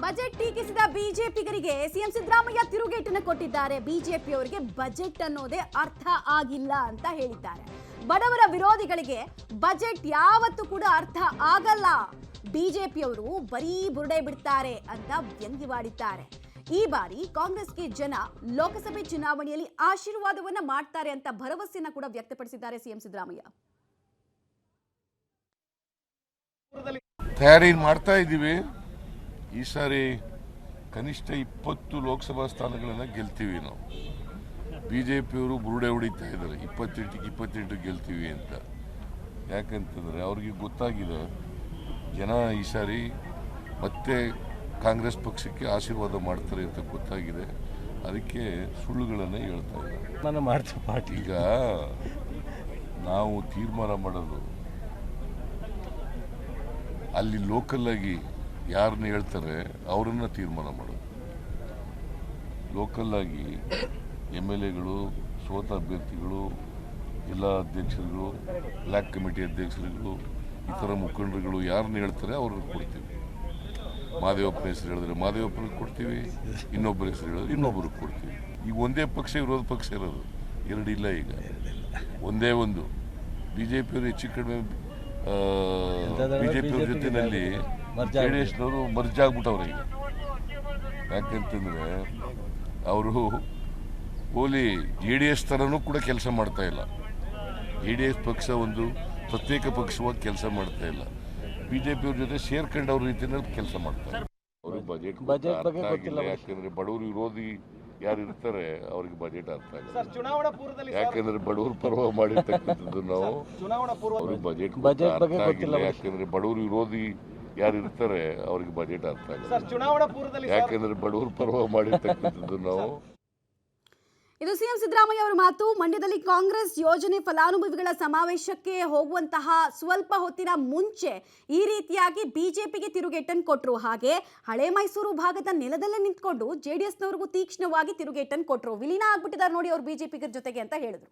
Budget ಟೀಕಿಸಿದ ಬಿಜೆಪಿಗರಿಗೆ CM Siddaramaiah ತಿರುಗೇಟನ್ನು ಕೊಟ್ಟಿದ್ದಾರೆ. ಬಿಜೆಪಿಯವರಿಗೆ budget ಅನ್ನೋದೇ ಅರ್ಥ ಆಗಿಲ್ಲ ಅಂತ ಹೇಳಿದ್ದಾರೆ. ಬಡವರ ವಿರೋಧಿಗಳಿಗೆ ಬಜೆಟ್ ಯಾವತ್ತೂ ಕೂಡ ಅರ್ಥ ಆಗಲ್ಲ, ಬಿಜೆಪಿಯವರು ಬರೀ ಬುರುಡೆ ಬಿಡ್ತಾರೆ ಅಂತ ವ್ಯಂಗ್ಯವಾಡಿದ್ದಾರೆ. ಈ ಬಾರಿ ಕಾಂಗ್ರೆಸ್ಗೆ ಜನ ಲೋಕಸಭೆ ಚುನಾವಣೆಯಲ್ಲಿ ಆಶೀರ್ವಾದವನ್ನ ಮಾಡ್ತಾರೆ ಅಂತ ಭರವಸೆಯನ್ನ ಕೂಡ ವ್ಯಕ್ತಪಡಿಸಿದ್ದಾರೆ ಸಿಎಂ ಸಿದ್ದರಾಮಯ್ಯ. ತಯಾರಿ ಮಾಡ್ತಾ ಇದ್ದೀವಿ. ಈ ಸಾರಿ ಕನಿಷ್ಠ 20 ಲೋಕಸಭಾ ಸ್ಥಾನಗಳನ್ನು ಗೆಲ್ತೀವಿ. ನಾವು ಬಿಜೆಪಿಯವರು ಬುರುಡೆ ಹೊಡಿತಾ ಇದ್ದಾರೆ 28 ಗೆಲ್ತೀವಿ ಅಂತ. ಯಾಕಂತಂದರೆ ಅವ್ರಿಗೆ ಗೊತ್ತಾಗಿದೆ ಜನ ಈ ಸಾರಿ ಮತ್ತೆ ಕಾಂಗ್ರೆಸ್ ಪಕ್ಷಕ್ಕೆ ಆಶೀರ್ವಾದ ಮಾಡ್ತಾರೆ ಅಂತ ಗೊತ್ತಾಗಿದೆ. ಅದಕ್ಕೆ ಸುಳ್ಳುಗಳನ್ನು ಹೇಳ್ತಾ ಇದ್ದಾರೆ. ಈಗ ನಾವು ತೀರ್ಮಾನ ಮಾಡೋದು ಅಲ್ಲಿ ಲೋಕಲ್ ಆಗಿ ಯಾರನ್ನ ಹೇಳ್ತಾರೆ ಅವರನ್ನ ತೀರ್ಮಾನ ಮಾಡೋದು. ಲೋಕಲ್ ಆಗಿ MLAಗಳು, ಸೋತ ಅಭ್ಯರ್ಥಿಗಳು, ಜಿಲ್ಲಾ ಅಧ್ಯಕ್ಷರುಗಳು, ಬ್ಲಾಕ್ ಕಮಿಟಿ ಅಧ್ಯಕ್ಷರುಗಳು, ಇತರ ಮುಖಂಡರುಗಳು ಯಾರನ್ನ ಹೇಳ್ತಾರೆ ಅವ್ರನ್ನ ಕೊಡ್ತೀವಿ. ಮಾದೇವಪ್ಪನ ಹೆಸರು ಹೇಳಿದ್ರೆ ಮಾದೇವಪ್ಪನಿಗೆ ಕೊಡ್ತೀವಿ, ಇನ್ನೊಬ್ಬರ ಹೆಸರು ಹೇಳಿದ್ರೆ ಇನ್ನೊಬ್ಬರಿಗೆ ಕೊಡ್ತೀವಿ. ಈಗ ಒಂದೇ ಪಕ್ಷ ವಿರೋಧ ಪಕ್ಷ ಇರೋದು, ಎರಡಿಲ್ಲ. ಈಗ ಒಂದೇ ಒಂದು. ಬಿಜೆಪಿಯವರು ಹೆಚ್ಚು ಕಡಿಮೆ ಬಿಜೆಪಿಯವ್ರ ಜೊತೆಯಲ್ಲಿ JDSನವರು ಮರ್ಜ್ ಆಗ್ಬಿಟ್ಟವ್ರೆ ಈಗ. ಯಾಕೆಂತಂದ್ರೆ ಅವರು ಓಲಿ JDS ಥರನೂ ಕೂಡ ಕೆಲಸ ಮಾಡ್ತಾ ಇಲ್ಲ. JDS ಪಕ್ಷ ಒಂದು ಪ್ರತ್ಯೇಕ ಪಕ್ಷವಾಗಿ ಕೆಲಸ ಮಾಡ್ತಾ ಇಲ್ಲ. ಬಿಜೆಪಿಯವ್ರ ಜೊತೆ ಸೇರ್ಕೊಂಡವ್ರ ರೀತಿಯಲ್ಲಿ ಕೆಲಸ ಮಾಡ್ತಾರೆ. ಅವ್ರಿಗೆ ಬಜೆಟ್ ಬಗ್ಗೆ ಗೊತ್ತಿಲ್ಲ. ಯಾಕೆಂದ್ರೆ ಬಡವರು ವಿರೋಧಿ ಯಾರು ಇರ್ತಾರೆ ಅವ್ರಿಗೆ ಬಜೆಟ್ ಅರ್ಥ ಆಗಲ್ಲ. ಯಾಕೆಂದ್ರೆ ಬಡವರು ಪರವಾಗಿ ಮಾಡಿರ್ತಕ್ಕಂಥದ್ದು ನಾವು. ಅವ್ರಿಗೆ ಬಜೆಟ್ ಅರ್ಥ ಆಗಿಲ್ಲ. ಯಾಕೆಂದ್ರೆ ಬಡವರು ವಿರೋಧಿ ಯಾರು ಇರ್ತಾರೆ ಅವ್ರಿಗೆ ಬಜೆಟ್ ಅರ್ಥ ಆಗಲ್ಲ. ಯಾಕೆಂದ್ರೆ ಬಡವರು ಪರವಾಗಿ ಮಾಡಿರ್ತಕ್ಕಂಥದ್ದು ನಾವು. ಇದು ಸಿಎಂ ಸಿದ್ದರಾಮಯ್ಯ ಅವರ ಮಾತು. ಮಂಡ್ಯದಲ್ಲಿ ಕಾಂಗ್ರೆಸ್ ಯೋಜನೆ ಫಲಾನುಭವಿಗಳ ಸಮಾವೇಶಕ್ಕೆ ಹೋಗುವಂತಹ ಸ್ವಲ್ಪ ಹೊತ್ತಿನ ಮುಂಚೆ ಈ ರೀತಿಯಾಗಿ ಬಿಜೆಪಿಗೆ ತಿರುಗೇಟನ್ನು ಕೊಟ್ಟರು. ಹಾಗೆ ಹಳೆ ಮೈಸೂರು ಭಾಗದ ನೆಲದಲ್ಲೇ ನಿಂತ್ಕೊಂಡು JDSನವರಿಗೂ ತೀಕ್ಷ್ಣವಾಗಿ ತಿರುಗೇಟನ್ನು ಕೊಟ್ಟರು. ವಿಲೀನ ಆಗ್ಬಿಟ್ಟಿದ್ದಾರೆ ನೋಡಿ ಅವ್ರು ಬಿಜೆಪಿಗರ ಜೊತೆಗೆ ಅಂತ ಹೇಳಿದ್ರು.